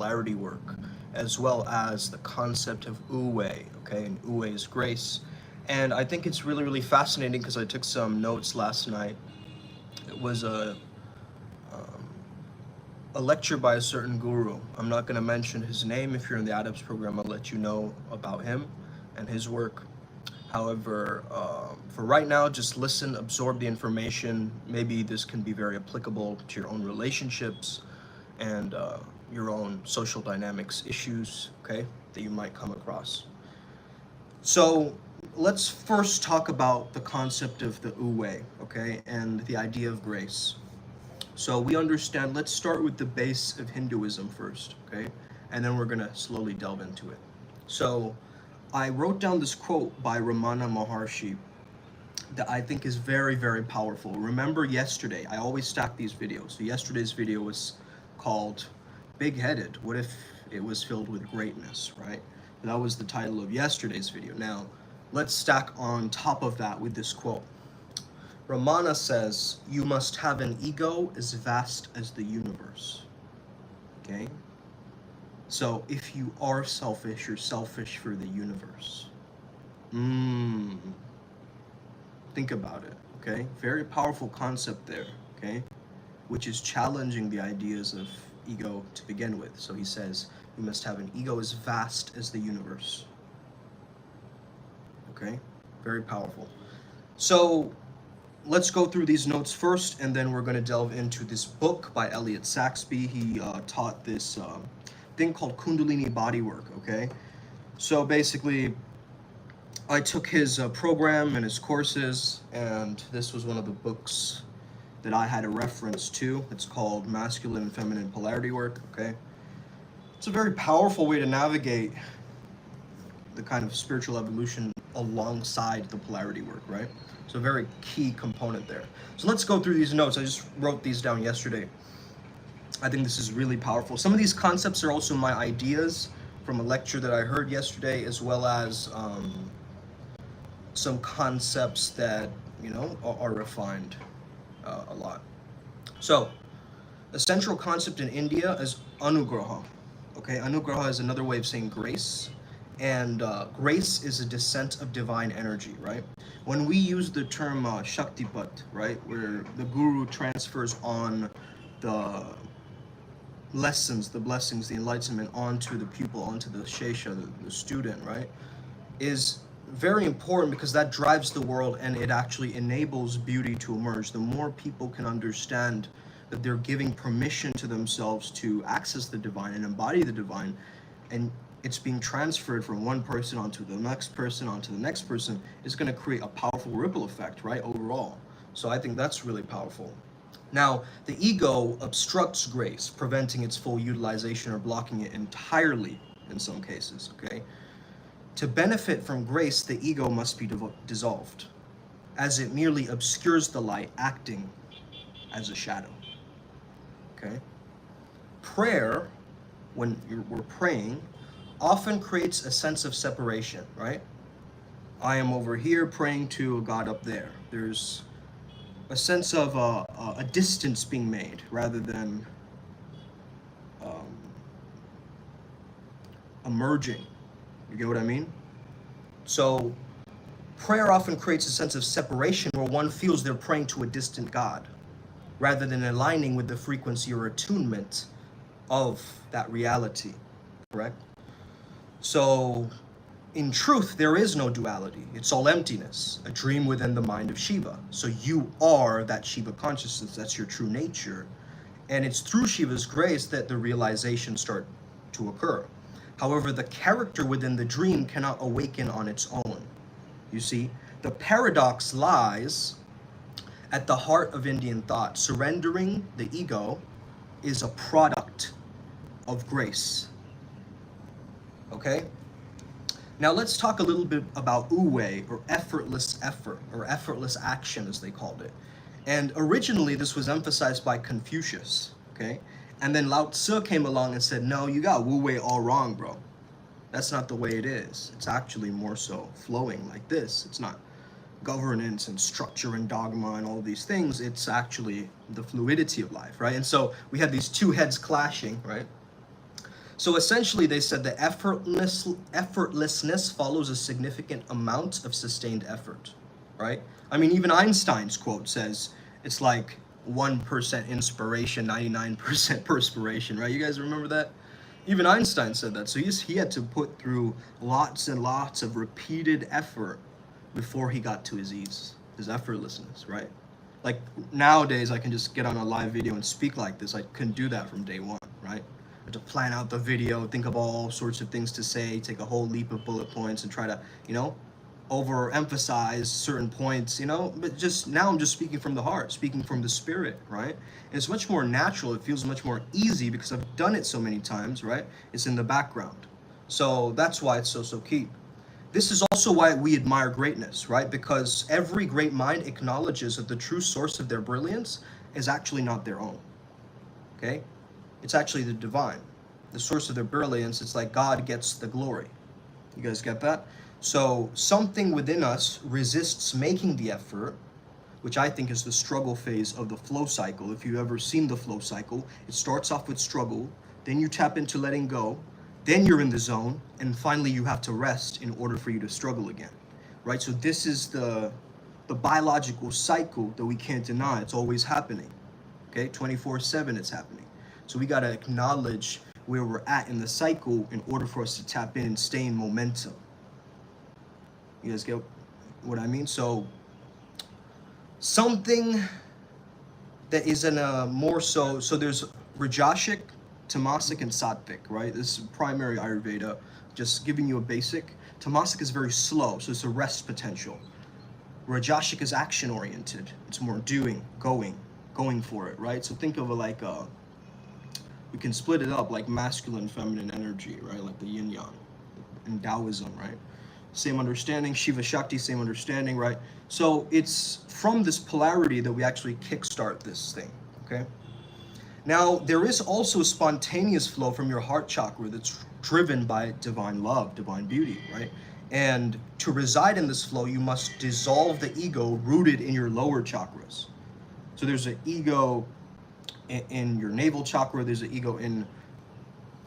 polarity work, as well as the concept of Wu, okay? And Wu is grace. And I think it's really, really fascinating because I took some notes last night. It was a lecture by a certain guru. I'm not going to mention his name. If you're in the ADAPS program, I'll let you know about him and his work. However, for right now, just listen, absorb the information. Maybe this can be very applicable to your own relationships and your own social dynamics issues, okay, that you might come across. So let's first talk about the concept of the Wu, okay, and the idea of grace. So we understand, let's start with the base of Hinduism first, okay? And then we're gonna slowly delve into it. So I wrote down this quote by Ramana Maharshi that I think is very, very powerful. Remember yesterday, I always stack these videos. So yesterday's video was called Big-Headed. What if it was filled with greatness, right? That was the title of yesterday's video. Now, let's stack on top of that with this quote. Ramana says, you must have an ego as vast as the universe, okay? So if you are selfish, you're selfish for the universe. Think about it, okay? Very powerful concept there, okay? Which is challenging the ideas of ego to begin with. So he says, you must have an ego as vast as the universe, okay? Very powerful. So let's go through these notes first, and then we're going to delve into this book by Elliot Saxby. He taught this thing called Kundalini Bodywork, okay? So basically, I took his program and his courses, and this was one of the books that I had a reference to. It's called Masculine and Feminine Polarity Work, okay? It's a very powerful way to navigate the kind of spiritual evolution alongside the polarity work, right? So a very key component there. So let's go through these notes. I just wrote these down yesterday. I think this is really powerful. Some of these concepts are also my ideas from a lecture that I heard yesterday, as well as some concepts that, you know, are refined a lot. So the central concept in India is anugraha. Okay, anugraha is another way of saying grace. And grace is a descent of divine energy, right? When we use the term Shaktipat, right, where the guru transfers on the lessons, the blessings, the enlightenment onto the pupil, onto the shesha, the student, right, is very important because that drives the world and it actually enables beauty to emerge. The more people can understand that they're giving permission to themselves to access the divine and embody the divine, and it's being transferred from one person onto the next person, onto the next person, is going to create a powerful ripple effect, right, overall. So I think that's really powerful. Now, the ego obstructs grace, preventing its full utilization or blocking it entirely in some cases, okay? To benefit from grace, the ego must be dissolved, as it merely obscures the light, acting as a shadow, okay? Prayer, when we're praying, often creates a sense of separation, right? I am over here praying to a God up there. There's a sense of a distance being made rather than emerging. You get what I mean? So prayer often creates a sense of separation where one feels they're praying to a distant God rather than aligning with the frequency or attunement of that reality, correct? So, in truth, there is no duality. It's all emptiness, a dream within the mind of Shiva. So you are that Shiva consciousness, that's your true nature. And it's through Shiva's grace that the realizations start to occur. However, the character within the dream cannot awaken on its own. You see, the paradox lies at the heart of Indian thought. Surrendering the ego is a product of grace. Okay? Now let's talk a little bit about Wu, or effortless effort, or effortless action as they called it. And originally this was emphasized by Confucius, okay? And then Lao Tzu came along and said, no, you got Wu all wrong, bro. That's not the way it is. It's actually more so flowing like this. It's not governance and structure and dogma and all these things. It's actually the fluidity of life, right? And so we had these two heads clashing, right? So essentially, they said that effortlessness follows a significant amount of sustained effort, right? I mean, even Einstein's quote says it's like 1% inspiration, 99% perspiration, right? You guys remember that? Even Einstein said that. So he had to put through lots and lots of repeated effort before he got to his ease, his effortlessness, right? Like nowadays, I can just get on a live video and speak like this. I couldn't do that from day one, right? I had to plan out the video, think of all sorts of things to say, take a whole leap of bullet points and try to, overemphasize certain points, but just now I'm just speaking from the heart, speaking from the spirit, right? And it's much more natural. It feels much more easy because I've done it so many times, right? It's in the background. So that's why it's so key. This is also why we admire greatness, right? Because every great mind acknowledges that the true source of their brilliance is actually not their own, okay? It's actually the divine. The source of their brilliance, it's like God gets the glory. You guys get that? So something within us resists making the effort, which I think is the struggle phase of the flow cycle. If you've ever seen the flow cycle, it starts off with struggle, then you tap into letting go, then you're in the zone, and finally you have to rest in order for you to struggle again, right? So this is the biological cycle that we can't deny. It's always happening, okay? 24/7 it's happening. So we got to acknowledge where we're at in the cycle in order for us to tap in and stay in momentum. You guys get what I mean? So something that is in a more so there's Rajasic, Tamasic, and Sattvic, right? This is primary Ayurveda, just giving you a basic. Tamasic is very slow, so it's a rest potential. Rajasic is action oriented. It's more doing, going for it, right? So think of it like we can split it up like masculine, feminine energy, right? Like the yin yang in Taoism, right? Same understanding. Shiva Shakti, same understanding, right? So it's from this polarity that we actually kickstart this thing, okay? Now, there is also spontaneous flow from your heart chakra that's driven by divine love, divine beauty, right? And to reside in this flow, you must dissolve the ego rooted in your lower chakras. So there's an ego in your navel chakra, there's an ego in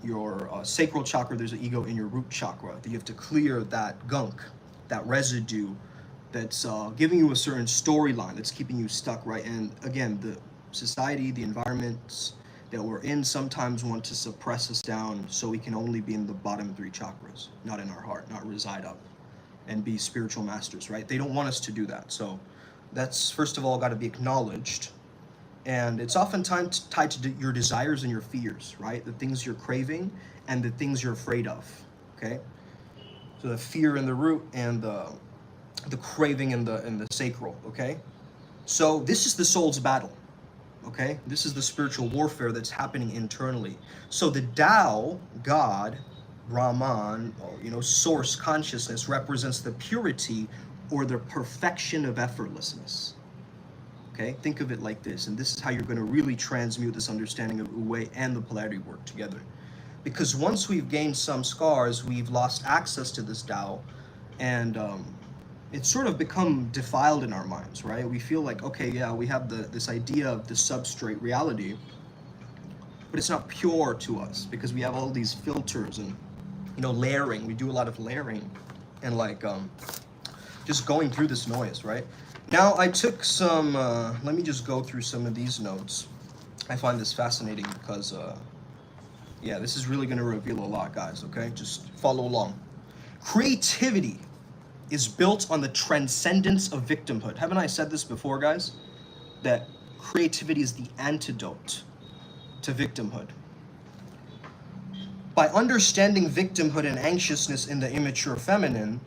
your sacral chakra, there's an ego in your root chakra. You have to clear that gunk, that residue that's giving you a certain storyline that's keeping you stuck, right? And again, the society, the environments that we're in sometimes want to suppress us down so we can only be in the bottom 3 chakras, not in our heart, not reside up and be spiritual masters, right? They don't want us to do that. So that's, first of all, got to be acknowledged. And it's oftentimes tied to your desires and your fears, right? The things you're craving and the things you're afraid of, okay? So the fear in the root and the craving in the sacral, okay? So this is the soul's battle, okay? This is the spiritual warfare that's happening internally. So the Tao, God, Brahman, source consciousness represents the purity or the perfection of effortlessness. Okay, think of it like this, and this is how you're going to really transmute this understanding of Wu and the polarity work together. Because once we've gained some scars, we've lost access to this Tao, and it's sort of become defiled in our minds, right? We feel like, okay, yeah, we have this idea of the substrate reality, but it's not pure to us because we have all these filters and, layering. We do a lot of layering and just going through this noise, right? Now, I took some, let me just go through some of these notes. I find this fascinating because, this is really going to reveal a lot, guys, okay? Just follow along. Creativity is built on the transcendence of victimhood. Haven't I said this before, guys? That creativity is the antidote to victimhood. By understanding victimhood and anxiousness in the immature feminine,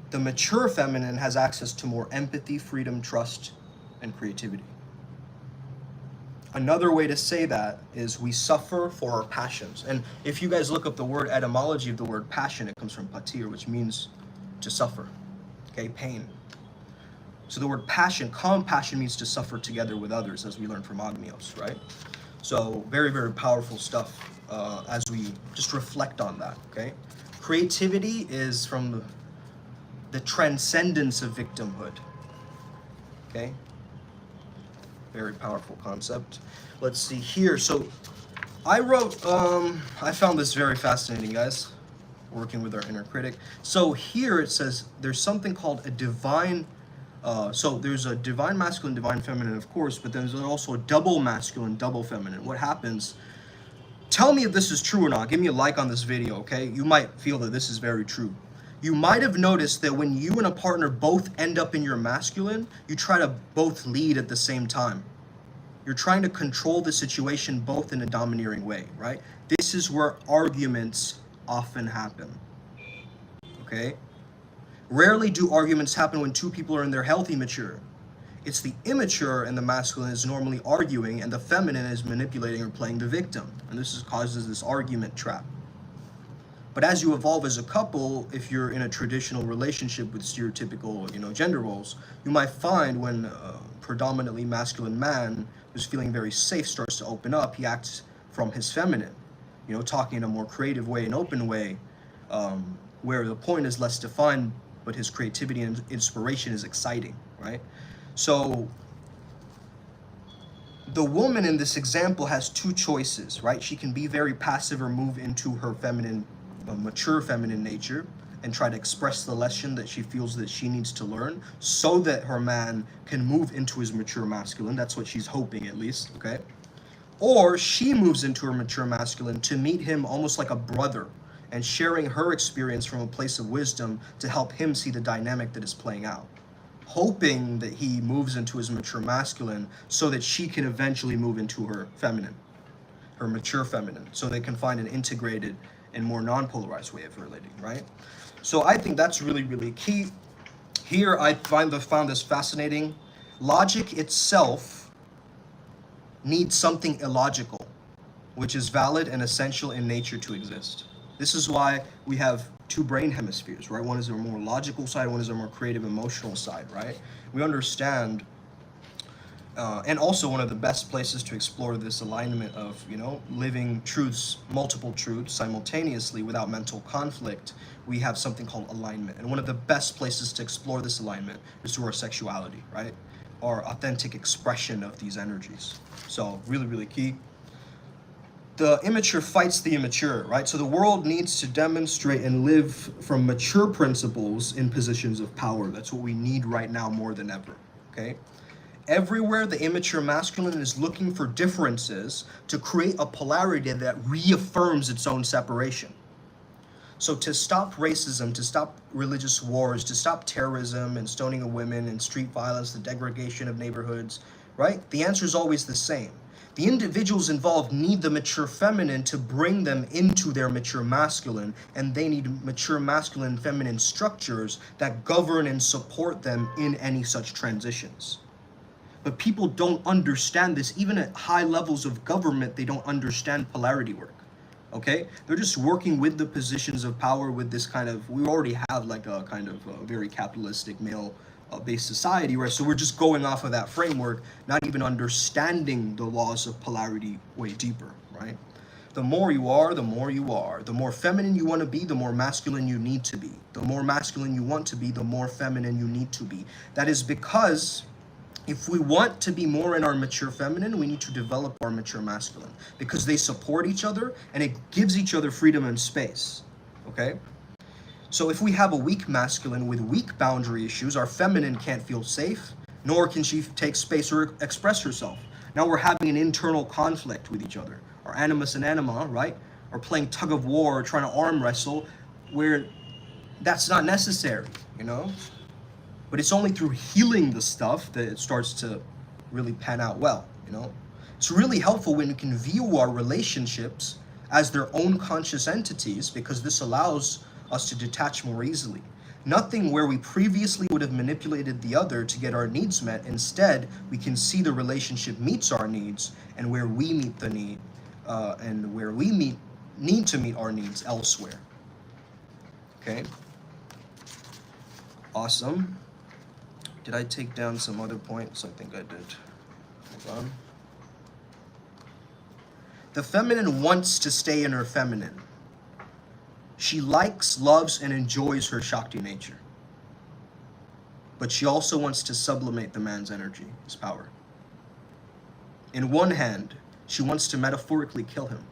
the mature feminine has access to more empathy, freedom, trust, and creativity. Another way to say that is we suffer for our passions. And if you guys look up the word etymology of the word passion, it comes from patir, which means to suffer, okay, pain. So the word passion, compassion, means to suffer together with others, as we learned from Agnios, right? So very, very powerful stuff as we just reflect on that, okay? Creativity is from the transcendence of victimhood, okay? Very powerful concept. Let's see here. So I wrote, I found this very fascinating, guys, working with our inner critic. So here it says there's something called a divine, so there's a divine masculine, divine feminine, of course, but then there's also a double masculine, double feminine. What happens? Tell me if this is true or not. Give me a like on this video, okay? You might feel that this is very true. You might have noticed that when you and a partner both end up in your masculine, you try to both lead at the same time. You're trying to control the situation both in a domineering way, right? This is where arguments often happen, okay? Rarely do arguments happen when two people are in their healthy mature. It's the immature and the masculine is normally arguing and the feminine is manipulating or playing the victim. And causes this argument trap. But as you evolve as a couple, if you're in a traditional relationship with stereotypical, gender roles, you might find when a predominantly masculine man who's feeling very safe starts to open up, he acts from his feminine, talking in a more creative way, an open way, where the point is less defined, but his creativity and inspiration is exciting, right? So the woman in this example has two choices, right? She can be very passive or move into her feminine, mature feminine nature and try to express the lesson that she feels that she needs to learn so that her man can move into his mature masculine. That's what she's hoping, at least, okay? Or she moves into her mature masculine to meet him almost like a brother and sharing her experience from a place of wisdom to help him see the dynamic that is playing out, hoping that he moves into his mature masculine so that she can eventually move into her feminine, her mature feminine, so they can find an integrated and more non-polarized way of relating, right? So I think that's really, really key. Here I found this fascinating. Logic itself needs something illogical, which is valid and essential in nature to exist. This is why we have two brain hemispheres, right? One is our more logical side, one is our more creative, emotional side, right? We understand, and also one of the best places to explore this alignment of, living truths, multiple truths simultaneously without mental conflict, we have something called alignment. And one of the best places to explore this alignment is through our sexuality, right? Our authentic expression of these energies. So really, really key. The immature fights the immature, right? So the world needs to demonstrate and live from mature principles in positions of power. That's what we need right now more than ever, okay? Everywhere the immature masculine is looking for differences to create a polarity that reaffirms its own separation. So to stop racism, to stop religious wars, to stop terrorism and stoning of women and street violence, the degradation of neighborhoods, right? The answer is always the same. The individuals involved need the mature feminine to bring them into their mature masculine, and they need mature masculine and feminine structures that govern and support them in any such transitions. But people don't understand this. Even at high levels of government, they don't understand polarity work, okay? They're just working with the positions of power with this kind of, we already have like a kind of a very capitalistic male based society, right? So we're just going off of that framework, not even understanding the laws of polarity way deeper, right? The more you are, the more you are. The more feminine you want to be, the more masculine you need to be. The more masculine you want to be, the more feminine you need to be. That is because if we want to be more in our mature feminine, we need to develop our mature masculine because they support each other and it gives each other freedom and space, okay? So if we have a weak masculine with weak boundary issues, our feminine can't feel safe, nor can she take space or express herself. Now we're having an internal conflict with each other. Our animus and anima, right, are playing tug of war, trying to arm wrestle, where that's not necessary, But it's only through healing the stuff that it starts to really pan out well, It's really helpful when you can view our relationships as their own conscious entities because this allows us to detach more easily. Nothing where we previously would have manipulated the other to get our needs met. Instead, we can see the relationship meets our needs and where we meet the need and where we need to meet our needs elsewhere. Okay? Awesome. Did I take down some other points? I think I did. Hold on. The feminine wants to stay in her feminine. She likes, loves, and enjoys her Shakti nature. But she also wants to sublimate the man's energy, his power. In one hand, she wants to metaphorically kill him.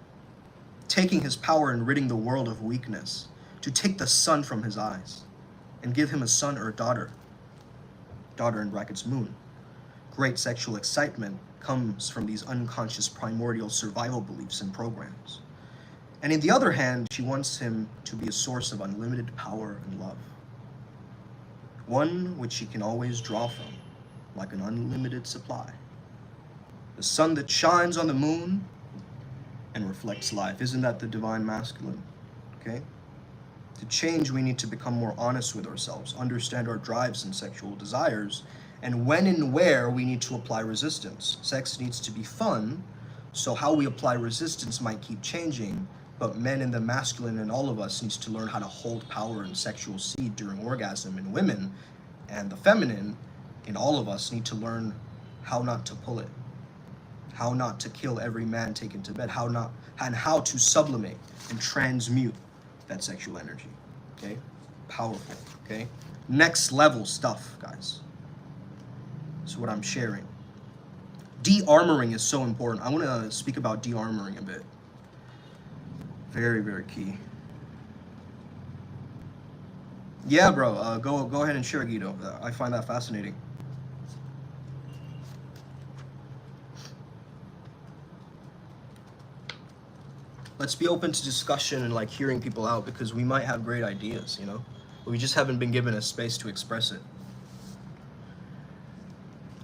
taking his power and ridding the world of weakness, to take the sun from his eyes and give him a son or a daughter, daughter in brackets moon. Great sexual excitement comes from these unconscious primordial survival beliefs and programs. And in the other hand, she wants him to be a source of unlimited power and love. One which she can always draw from, like an unlimited supply. The sun that shines on the moon and reflects life. Isn't that the divine masculine? Okay? To change, we need to become more honest with ourselves, understand our drives and sexual desires, and when and where we need to apply resistance. Sex needs to be fun, so how we apply resistance might keep changing, but men in the masculine in all of us needs to learn how to hold power and sexual seed during orgasm, and women and the feminine in all of us need to learn how not to pull it, how not to kill every man taken to bed, how to sublimate and transmute that sexual energy. Okay? Powerful. Okay? Next level stuff, guys. That's what I'm sharing. De-armoring is so important. I want to speak about de-armoring a bit. Very, very key. Yeah, bro. Go ahead and share, Guido. I find that fascinating. Let's be open to discussion and like hearing people out, because we might have great ideas, you know? But we just haven't been given a space to express it.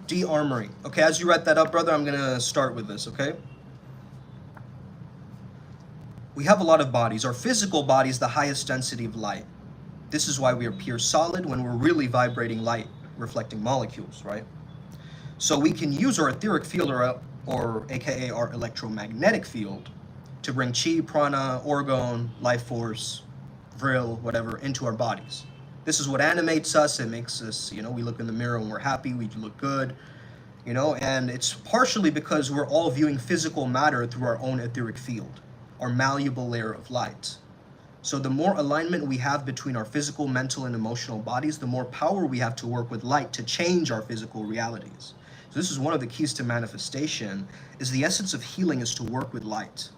De-armoring. Okay, as you write that up, brother, I'm gonna start with this, okay? We have a lot of bodies. Our physical body is the highest density of light. This is why we appear solid when we're really vibrating light, reflecting molecules, right? So we can use our etheric field, or AKA our electromagnetic field, to bring chi, prana, orgone, life force, vril, whatever, into our bodies. This is what animates us. It makes us, you know, we look in the mirror when we're happy, we look good, you know, and it's partially because we're all viewing physical matter through our own etheric field, our malleable layer of light. So the more alignment we have between our physical, mental, and emotional bodies, the more power we have to work with light to change our physical realities. So this is one of the keys to manifestation, is the essence of healing is to work with light.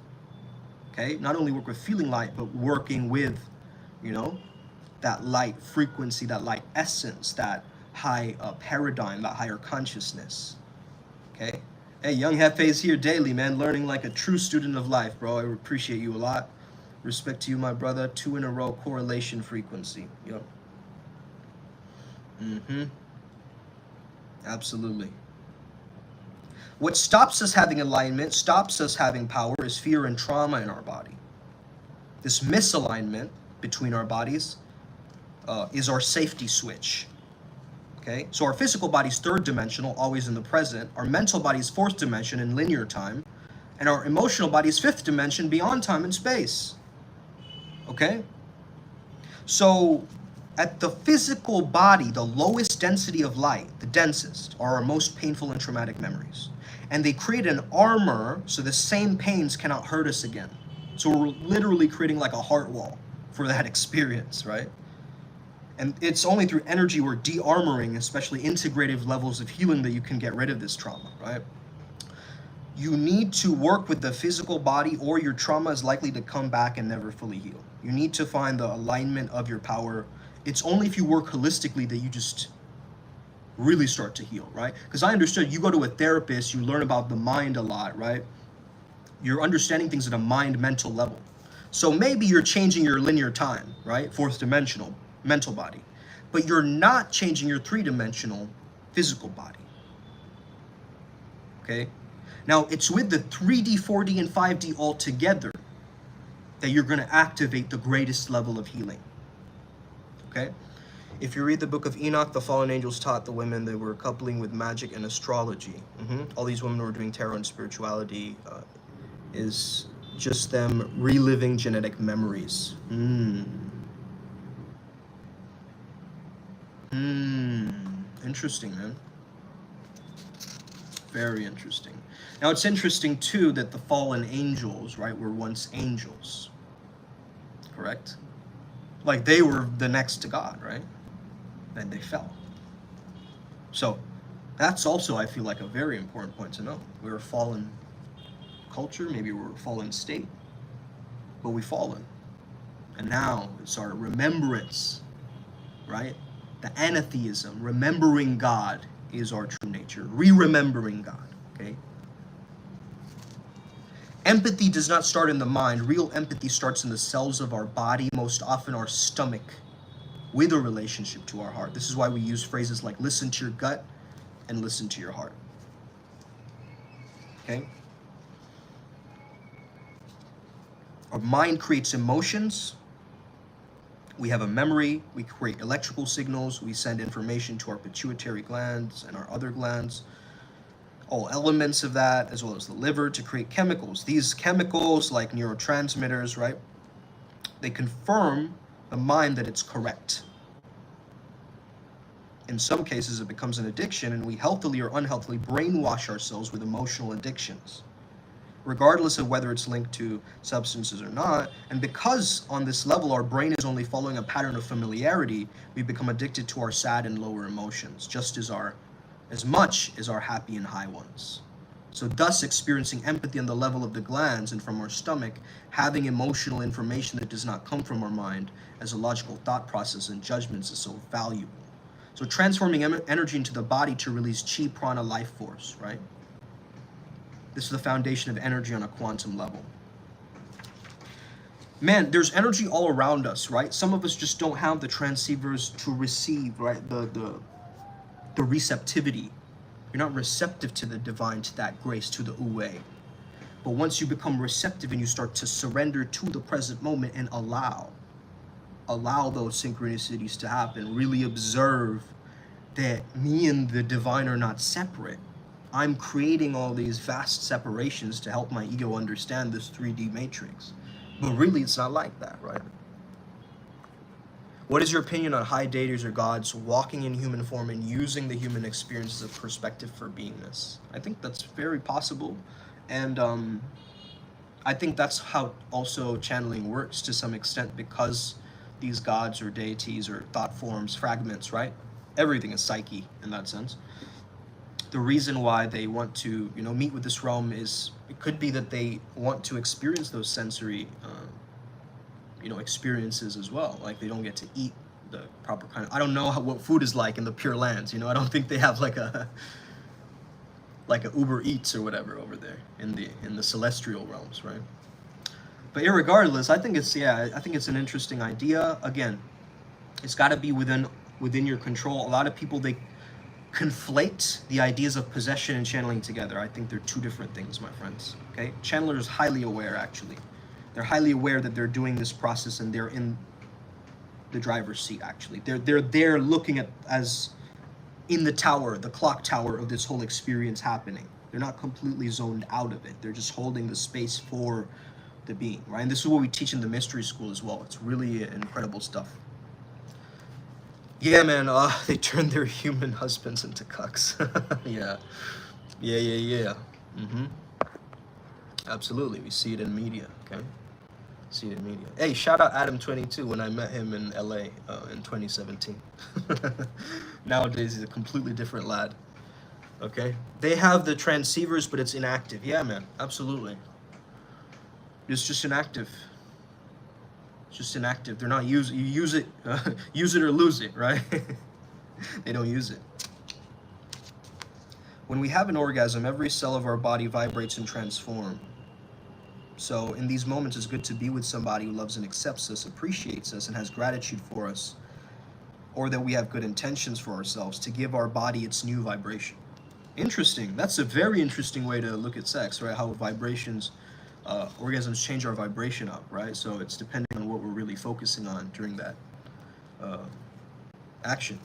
Okay? Not only work with feeling light, but working with, you know, that light frequency, that light essence, that high paradigm, that higher consciousness. Okay? Hey, Young Hefe is here daily, man, learning like a true student of life, bro. I appreciate you a lot. Respect to you, my brother. 2 in a row correlation frequency. Yep. Absolutely. What stops us having alignment, stops us having power, is fear and trauma in our body. This misalignment between our bodies is our safety switch. Okay? So our physical body's 3rd dimensional, always in the present. Our mental body's 4th dimension in linear time. And our emotional body's 5th dimension beyond time and space. Okay? So at the physical body, the lowest density of light, the densest, are our most painful and traumatic memories. And they create an armor so the same pains cannot hurt us again. So we're literally creating like a heart wall for that experience, right? And it's only through energy we're de-armoring, especially integrative levels of healing, that you can get rid of this trauma, right? You need to work with the physical body, or your trauma is likely to come back and never fully heal. You need to find the alignment of your power. It's only if you work holistically that you just really start to heal, right? Because I understood, you go to a therapist, you learn about the mind a lot, right? You're understanding things at a mind-mental level. So maybe you're changing your linear time, right? 4th dimensional mental body, but you're not changing your 3-dimensional physical body. Okay? Now, it's with the 3D, 4D, and 5D all together that you're going to activate the greatest level of healing. Okay? If you read the book of Enoch, the fallen angels taught the women they were coupling with magic and astrology. All these women were doing tarot and spirituality. Is just them reliving genetic memories. Interesting, man. Very interesting. Now, it's interesting, too, that the fallen angels, right, were once angels. Correct? Like, they were the next to God, right? And they fell. So, that's also, I feel like, a very important point to know. We're a fallen culture, maybe we're a fallen state. but we've fallen. And now it's our remembrance, right? The anatheism, remembering God is our true nature. Re-remembering God, okay? Empathy does not start in the mind. Real empathy starts in the cells of our body, most often our stomach, with a relationship to our heart. This is why we use phrases like listen to your gut and listen to your heart. Okay? Our mind creates emotions. We have a memory. We create electrical signals. We send information to our pituitary glands and our other glands. All elements of that, as well as the liver, to create chemicals. These chemicals, like neurotransmitters, right? They confirm the mind that it's correct. In some cases, it becomes an addiction, and we healthily or unhealthily brainwash ourselves with emotional addictions, regardless of whether it's linked to substances or not. And because on this level, our brain is only following a pattern of familiarity, we become addicted to our sad and lower emotions, just as much as our happy and high ones. So thus, experiencing empathy on the level of the glands and from our stomach, having emotional information that does not come from our mind as a logical thought process and judgments is so valuable. So transforming energy into the body to release chi, prana, life force, right? This is the foundation of energy on a quantum level. Man, there's energy all around us, right? Some of us just don't have the transceivers to receive, right? The receptivity. You're not receptive to the divine, to that grace, to the Uwe. But once you become receptive and you start to surrender to the present moment and allow those synchronicities to happen, really observe that me and the divine are not separate. I'm creating all these vast separations to help my ego understand this 3D matrix. But really, it's not like that, right? What is your opinion on high deities or gods walking in human form and using the human experience as a perspective for beingness? I think that's very possible. And I think that's how also channeling works to some extent, because these gods or deities or thought forms, fragments, right? Everything is psyche in that sense. The reason why they want to, meet with this realm is, it could be that they want to experience those sensory, experiences as well. Like they don't get to eat the proper kind of, I don't know what food is like in the Pure Lands, I don't think they have like a Uber Eats or whatever over there in the celestial realms, right? But irregardless, I think it's an interesting idea. Again, it's got to be within your control. A lot of people, they conflate the ideas of possession and channeling together. I think they're two different things, my friends. Okay, channeler is highly aware. Actually, they're highly aware that they're doing this process and they're in the driver's seat. Actually, they're looking at as in the tower, the clock tower of this whole experience happening. They're not completely zoned out of it. They're just holding the space for the being, right? And this is what we teach in the mystery school as well. It's really incredible stuff. Yeah, man, they turned their human husbands into cucks. Yeah. Mm-hmm. Absolutely, we see it in media, okay? See it in media. Hey, shout out Adam22 when I met him in LA in 2017. Nowadays, he's a completely different lad, okay? They have the transceivers, but it's inactive. Yeah, man, absolutely. It's just inactive. It's just inactive. They're not you use it or lose it, right? They don't use it. When we have an orgasm, every cell of our body vibrates and transforms. So in these moments, it's good to be with somebody who loves and accepts us, appreciates us, and has gratitude for us, or that we have good intentions for ourselves, to give our body its new vibration. Interesting. That's a very interesting way to look at sex, right? How vibrations, orgasms change our vibration up, right? So it's depending on what we're really focusing on during that action,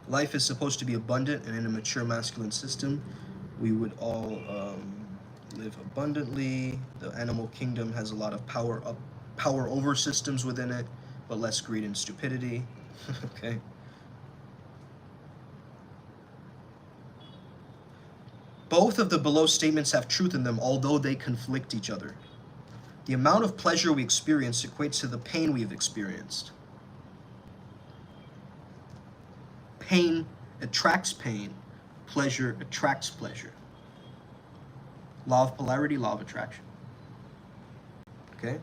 Life is supposed to be abundant, and in a mature masculine system, we would all live abundantly. The animal kingdom has a lot of power over systems within it, but less greed and stupidity. Okay. Both of the below statements have truth in them, although they conflict each other. The amount of pleasure we experience equates to the pain we have experienced. Pain attracts pain. Pleasure attracts pleasure. Law of polarity, law of attraction. Okay?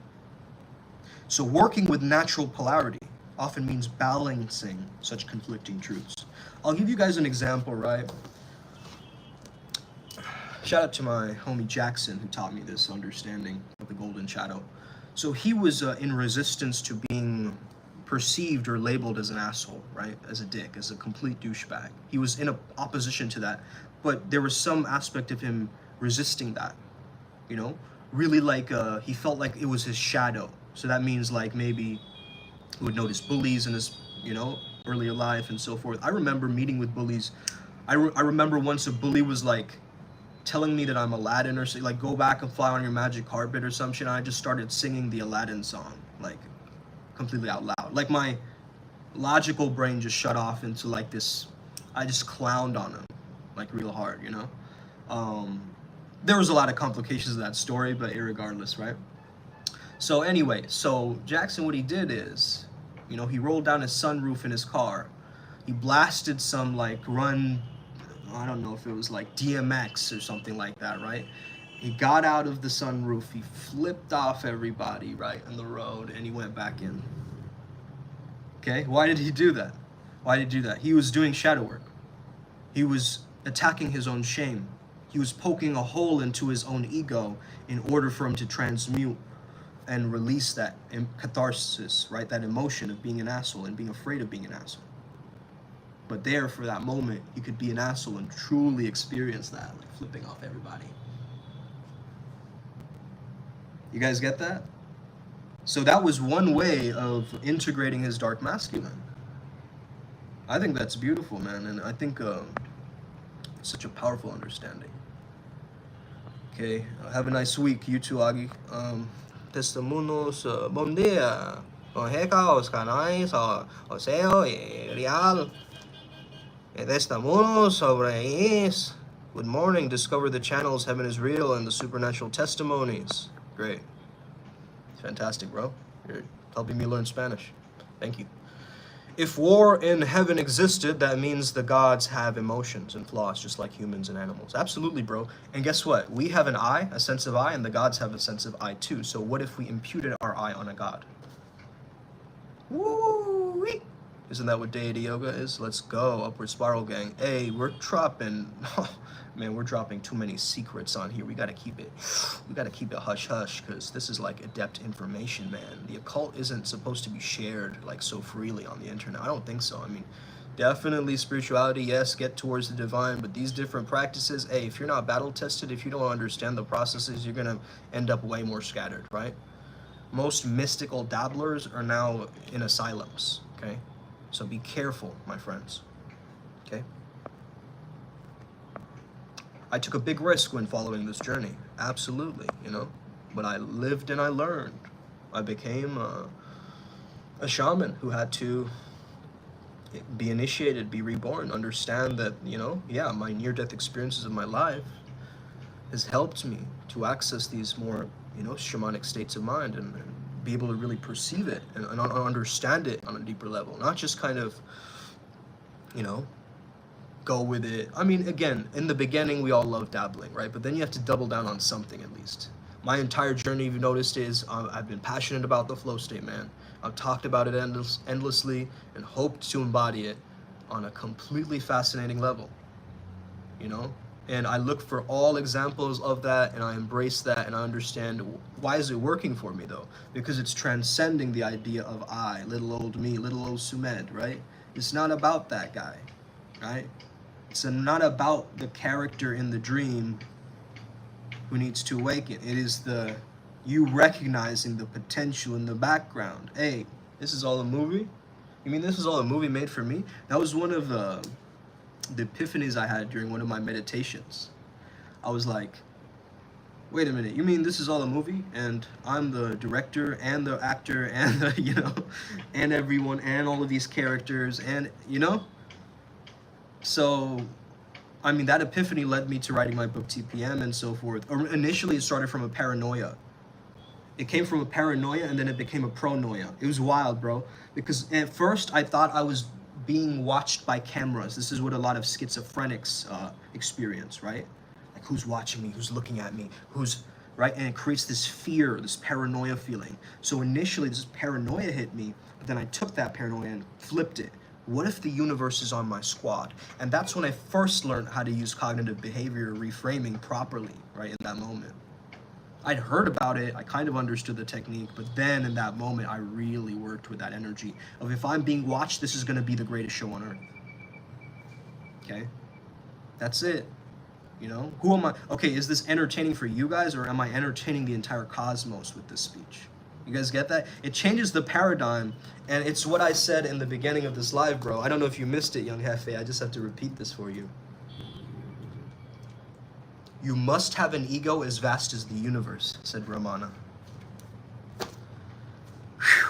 So working with natural polarity often means balancing such conflicting truths. I'll give you guys an example, right? Shout out to my homie Jackson, who taught me this understanding of the golden shadow. So he was in resistance to being perceived or labeled as an asshole, right? As a dick, as a complete douchebag. He was in opposition to that, but there was some aspect of him resisting that, you know? Really like, he felt like it was his shadow. So that means like maybe he would notice bullies in his, you know, earlier life and so forth. I remember meeting with bullies. I remember once a bully was like, telling me that I'm Aladdin or something, like go back and fly on your magic carpet or some shit. And I just started singing the Aladdin song, like completely out loud. Like my logical brain just shut off into like this, I just clowned on him, like real hard, you know? There was a lot of complications of that story, but irregardless, right? So anyway, so Jackson, what he did is, you know, he rolled down his sunroof in his car. He blasted some like run, I don't know if it was like DMX or something like that, right? He got out of the sunroof, he flipped off everybody, right, on the road, and he went back in. Okay, why did he do that? Why did he do that? He was doing shadow work. He was attacking his own shame. He was poking a hole into his own ego in order for him to transmute and release that catharsis, right? That emotion of being an asshole and being afraid of being an asshole. But there, for that moment, you could be an asshole and truly experience that, like flipping off everybody. You guys get that? So that was one way of integrating his dark masculine. I think that's beautiful, man, and I think it's such a powerful understanding. Okay, have a nice week, you too, Agi. Testimonios, bom dia. Conjeca os canais, Oseo y Real. Testimonios sobre is. Good morning. Discover the channels Heaven is Real and the Supernatural Testimonies. Great. Fantastic, bro. You're helping me learn Spanish. Thank you. If war in heaven existed, that means the gods have emotions and flaws just like humans and animals. Absolutely, bro. And guess what? We have an I, a sense of I, and the gods have a sense of I too. So what if we imputed our I on a god? Woo-wee! Isn't that what deity yoga is? Let's go, upward spiral gang. Hey, we're dropping, oh, man, we're dropping too many secrets on here. We gotta keep it hush hush, because this is like adept information, man. The occult isn't supposed to be shared like so freely on the internet. I don't think so. I mean, definitely spirituality, yes, get towards the divine, but these different practices, hey, if you're not battle tested, if you don't understand the processes, you're gonna end up way more scattered, right? Most mystical dabblers are now in asylums, okay? So be careful, my friends, okay? I took a big risk when following this journey, absolutely, you know? But I lived and I learned. I became a shaman who had to be initiated, be reborn, understand that, you know, yeah, my near-death experiences of my life has helped me to access these more, you know, shamanic states of mind and be able to really perceive it and understand it on a deeper level, not just kind of, you know, go with it. I mean, again, in the beginning, we all love dabbling, right? But then you have to double down on something at least. My entire journey, you've noticed, is I've been passionate about the flow state, man. I've talked about it endlessly and hoped to embody it on a completely fascinating level, you know? And I look for all examples of that, and I embrace that, and I understand why is it working for me, though? Because it's transcending the idea of I, little old me, little old Sumed, right? It's not about that guy, right? It's not about the character in the dream who needs to awaken. It is you recognizing the potential in the background. Hey, this is all a movie? You mean this is all a movie made for me? That was one of the epiphanies I had during one of my meditations. I was like, wait a minute, you mean this is all a movie? And I'm the director and the actor and the, you know, and everyone and all of these characters and, you know? So, I mean, that epiphany led me to writing my book TPM and so forth. Or initially, it started from a paranoia. It came from a paranoia and then it became a pronoia. It was wild, bro. Because at first, I thought I was being watched by cameras. This is what a lot of schizophrenics experience, right? Like, who's watching me? Who's looking at me? Who's right? And it creates this fear, this paranoia feeling. So initially this paranoia hit me, but then I took that paranoia and flipped it. What if the universe is on my squad? And that's when I first learned how to use cognitive behavior reframing properly, right, in that moment. I'd heard about it, I kind of understood the technique, but then in that moment, I really worked with that energy of, if I'm being watched, this is gonna be the greatest show on earth. Okay? That's it. You know, who am I? Okay, is this entertaining for you guys, or am I entertaining the entire cosmos with this speech? You guys get that? It changes the paradigm, and it's what I said in the beginning of this live, bro. I don't know if you missed it, Young Hefe. I just have to repeat this for you. You must have an ego as vast as the universe, said Ramana. Whew.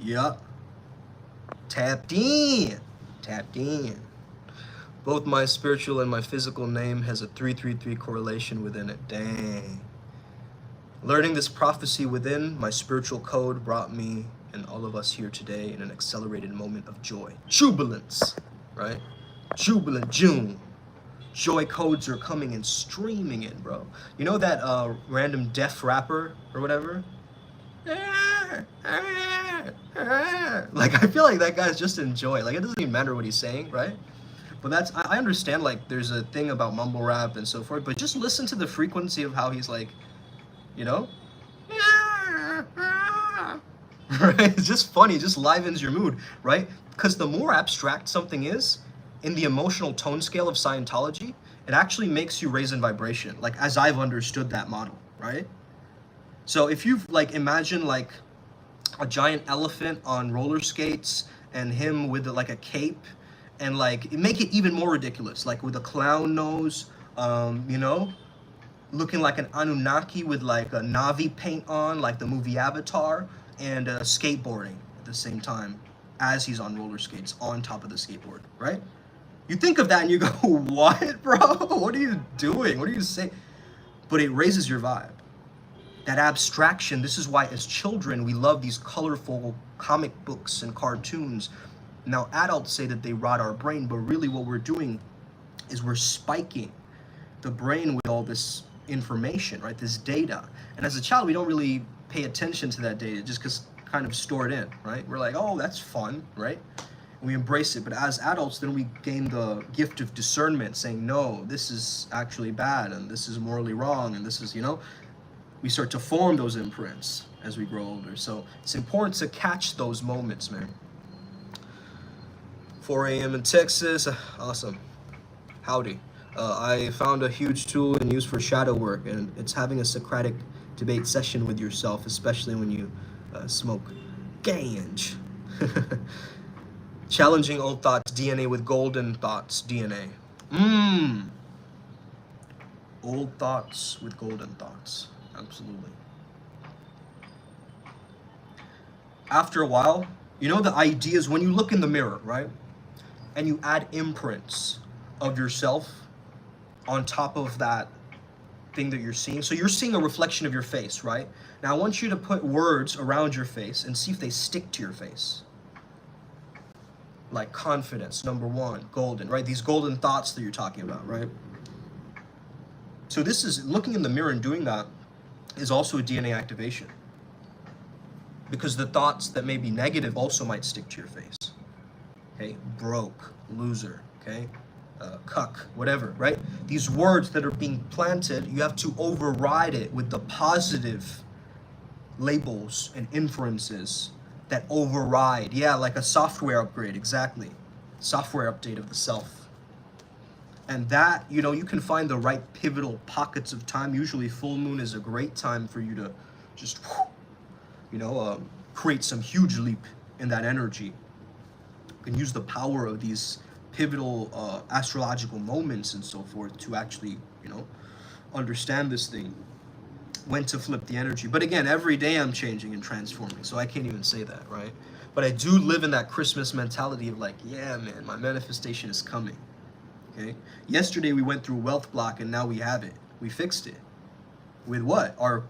Yup. Tapped in. Tapped in. Both my spiritual and my physical name has a 333 correlation within it. Dang. Learning this prophecy within my spiritual code brought me and all of us here today in an accelerated moment of joy. Jubilance, right? Jubilant June. Joy codes are coming and streaming in, bro. You know that random deaf rapper or whatever? Like, I feel like that guy's just in joy. Like, it doesn't even matter what he's saying, right? But that's, I understand, like, there's a thing about mumble rap and so forth, but just listen to the frequency of how he's like, you know? Right? It's just funny, it just livens your mood, right? Because the more abstract something is, in the emotional tone scale of Scientology, it actually makes you raise in vibration, like, as I've understood that model, right? So if you've, like, imagine, like, a giant elephant on roller skates and him with, like, a cape, and like make it even more ridiculous, like with a clown nose, you know, looking like an Anunnaki with like a Navi paint on, like the movie Avatar, and skateboarding at the same time as he's on roller skates on top of the skateboard, right? You think of that and you go, what, bro? What are you doing? What are you saying? But it raises your vibe. That abstraction, this is why as children we love these colorful comic books and cartoons. Now, adults say that they rot our brain, but really what we're doing is we're spiking the brain with all this information, right? This data. And as a child, we don't really pay attention to that data, just because kind of stored in, right? We're like, oh, that's fun, right? And we embrace it. But as adults, then we gain the gift of discernment, saying, no, this is actually bad, and this is morally wrong, and this is, you know, we start to form those imprints as we grow older. So it's important to catch those moments, man. 4 a.m. in Texas. Awesome. Howdy. I found a huge tool and use for shadow work, and it's having a Socratic debate session with yourself, especially when you smoke ganj. Challenging old thoughts DNA with golden thoughts DNA. Old thoughts with golden thoughts. Absolutely. After a while, you know, the idea is when you look in the mirror, right? And you add imprints of yourself on top of that thing that you're seeing. So you're seeing a reflection of your face, right? Now I want you to put words around your face and see if they stick to your face. Like confidence, number one, golden, right? These golden thoughts that you're talking about, right? So this is, looking in the mirror and doing that is also a DNA activation. Because the thoughts that may be negative also might stick to your face. Okay, broke, loser, okay, cuck, whatever, right? These words that are being planted, you have to override it with the positive labels and inferences that override. Yeah, like a software upgrade, exactly. Software update of the self. And that, you know, you can find the right pivotal pockets of time. Usually full moon is a great time for you to just, you know, create some huge leap in that energy. You can use the power of these pivotal astrological moments and so forth to actually, you know, understand this thing, when to flip the energy. But again, every day I'm changing and transforming, so I can't even say that, right? But I do live in that Christmas mentality of like, yeah, man, my manifestation is coming, okay? Yesterday we went through wealth block and now we have it. We fixed it. With what? Our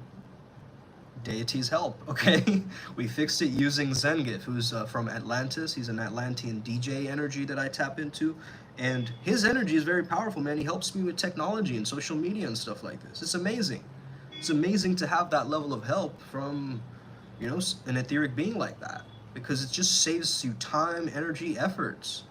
deity's help, okay? We fixed it using Zengif, who's from Atlantis. He's an Atlantean DJ energy that I tap into. And his energy is very powerful, man. He helps me with technology and social media and stuff like this. It's amazing. It's amazing to have that level of help from, an etheric being like that, because it just saves you time, energy, efforts.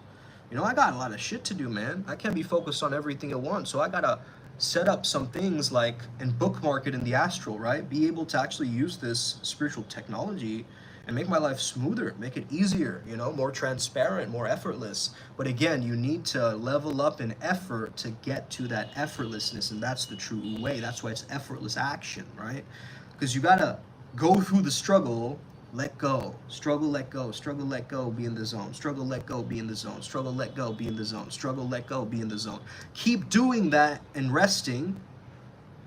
I got a lot of shit to do, man. I can't be focused on everything at once. So I gotta set up some things like and bookmark it in the astral, right? Be able to actually use this spiritual technology and make my life smoother, make it easier, more transparent, more effortless. But again, you need to level up in effort to get to that effortlessness, and that's the true way. That's why it's effortless action, right? Because you gotta go through the struggle, let go, struggle, let go, struggle, let go, be in the zone, struggle, let go, be in the zone, struggle, let go, be in the zone, struggle, let go, be in the zone. Keep doing that and resting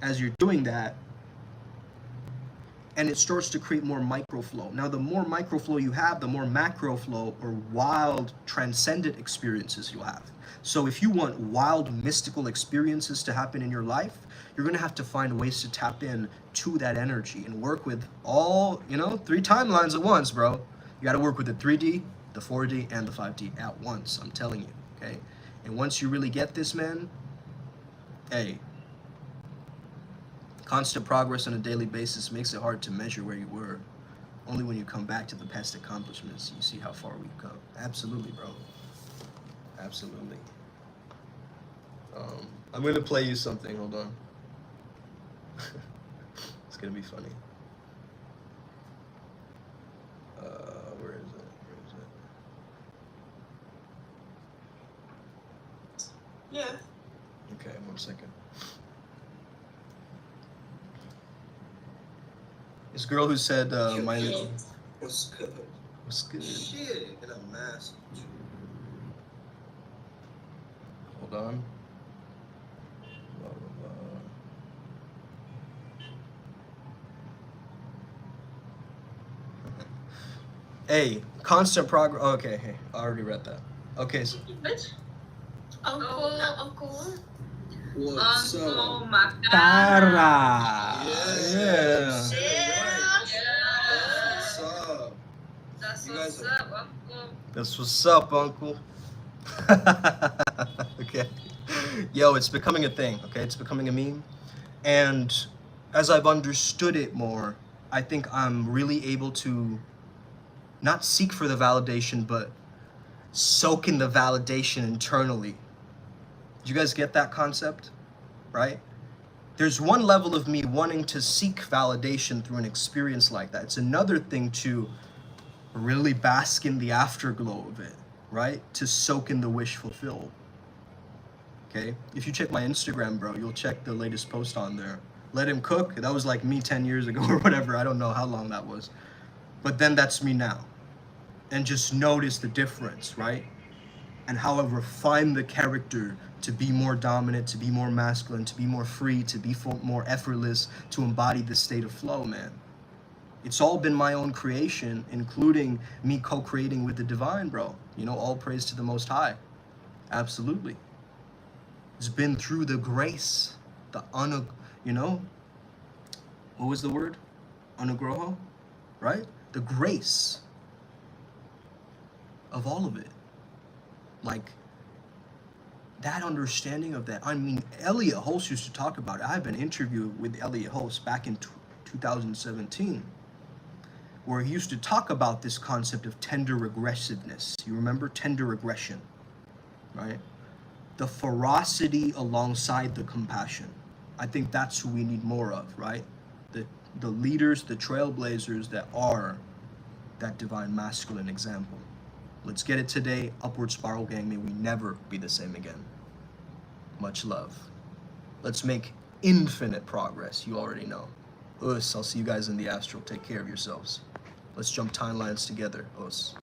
as you're doing that, and it starts to create more microflow. Now, the more microflow you have, the more macro flow or wild, transcendent experiences you'll have. So if you want wild, mystical experiences to happen in your life, you're gonna have to find ways to tap in to that energy and work with all, 3 timelines at once, bro. You gotta work with the 3D, the 4D, and the 5D at once, I'm telling you, okay? And once you really get this, man, hey, constant progress on a daily basis makes it hard to measure where you were. Only when you come back to the past accomplishments, you see how far we've come. Absolutely, bro. Absolutely. I'm gonna play you something, hold on. It's gonna be funny. Where is it? Yeah. Okay, 1 second. This girl who said, my... What's good? What's good? Shit, in a mask. Hold on. Blah, blah, blah. Hey, constant progress. Okay, hey, I already read that. Okay, so... Which? Uncle. What's Uncle up? Makara. Yeah. What's up? That's You guys what's are- up, Uncle. That's what's up, Uncle. Okay. Yo, it's becoming a thing, okay? It's becoming a meme. And as I've understood it more, I think I'm really able to not seek for the validation, but soak in the validation internally. Do you guys get that concept? Right? There's one level of me wanting to seek validation through an experience like that. It's another thing to really bask in the afterglow of it, right? To soak in the wish fulfilled. Okay? If you check my Instagram, bro, you'll check the latest post on there. Let him cook. That was like me 10 years ago or whatever. I don't know how long that was. But then that's me now. And just notice the difference, right? And how I refine the character to be more dominant, to be more masculine, to be more free, to be more effortless, to embody the state of flow, man. It's all been my own creation, including me co-creating with the divine, bro. All praise to the Most High. Absolutely. It's been through the grace, the what was the word? Anugraha, right? The grace of all of it. Like, that understanding of that. I mean, Elliot Holst used to talk about it. I have an interview with Elliot Holst back in 2017, where he used to talk about this concept of tender regressiveness. You remember tender regression, right? The ferocity alongside the compassion. I think that's who we need more of, right? The leaders, the trailblazers that are that divine masculine example. Let's get it today. Upward Spiral Gang, may we never be the same again. Much love. Let's make infinite progress. You already know. Us, I'll see you guys in the astral. Take care of yourselves. Let's jump timelines together. Us.